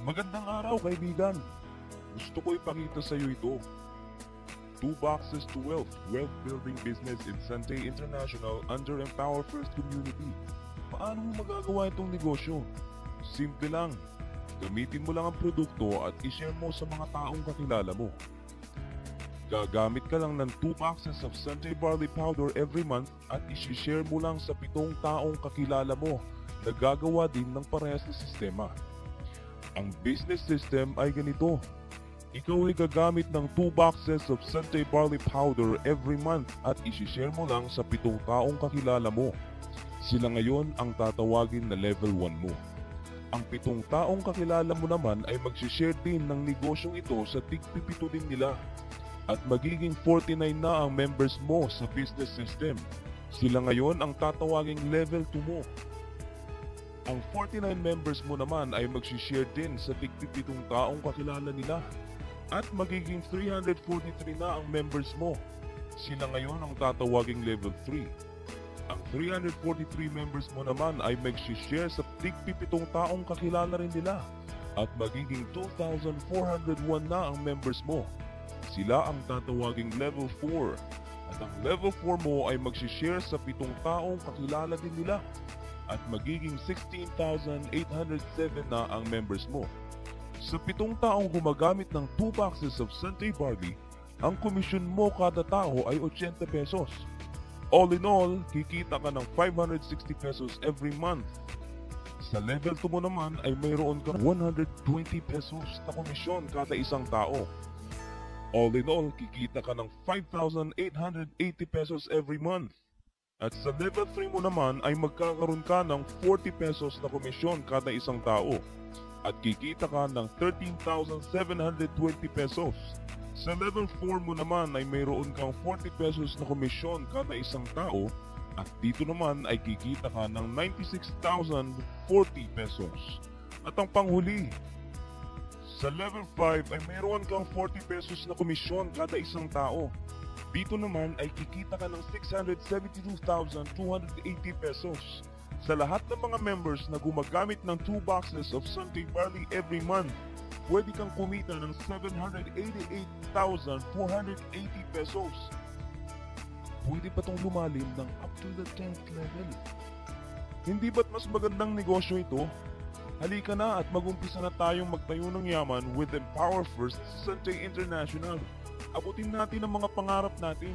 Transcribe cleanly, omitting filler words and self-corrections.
Magandang araw, kaibigan. Gusto ko ipakita sa iyo ito. 2 boxes to wealth, wealth building business in Sante International under Empower First Community. Paano mo magagawa itong negosyo? Simple lang. Gamitin mo lang ang produkto at ishare mo sa mga taong kakilala mo. Gagamit ka lang ng 2 boxes of Sante Barley Powder every month at ishishare mo lang sa 7 taong kakilala mo na gagawa din ng parehas na sistema. Ang business system ay ganito. Ikaw ay gagamit ng 2 boxes of Sante Barley Powder every month at isishare mo lang sa 7 taong kakilala mo. Sila ngayon ang tatawagin na level 1 mo. Ang 7 taong kakilala mo naman ay magsishare din ng negosyong ito sa tig-7 din nila. At magiging 49 na ang members mo sa business system. Sila ngayon ang tatawaging level 2 mo. Ang 49 members mo naman ay magsishare din sa tig-7 taong kakilala nila. At magiging 343 na ang members mo. Sila ngayon ang tatawaging level 3. Ang 343 members mo naman ay mag-share sa tig-7 taong kakilala rin nila. At magiging 2,401 na ang members mo. Sila ang tatawaging level 4. At ang level 4 mo ay mag-share sa 7 taong kakilala din nila. At magiging 16,807 na ang members mo. Sa 7 taong gumagamit ng 2 boxes of Sante Barley, ang komisyon mo kada tao ay 80 pesos. All in all, kikita ka ng 560 pesos every month. Sa level 2 mo naman ay mayroon ka 120 pesos na komisyon kada isang tao. All in all, kikita ka ng 5,880 pesos every month. At sa level 3 mo naman ay magkakaroon ka ng 40 pesos na komisyon kada isang tao. At kikita ka ng 13,720 pesos. Sa level 4 mo naman ay mayroon kang 40 pesos na komisyon kada isang tao at dito naman ay kikita ka ng 96,040 pesos. At ang panghuli, sa level 5 ay mayroon kang 40 pesos na komisyon kada isang tao. Dito naman ay kikita ka ng 672,280 pesos. Sa lahat ng mga members na gumagamit ng 2 boxes of Sante Barley every month, pwede kang kumita ng 788,480 pesos. Pwede pa tong lumalim ng up to the 10th level. Hindi ba't mas magandang negosyo ito? Halika na at mag-umpisa na tayong magtayo ng yaman with Empower First sa Sante International. Abutin natin ang mga pangarap natin.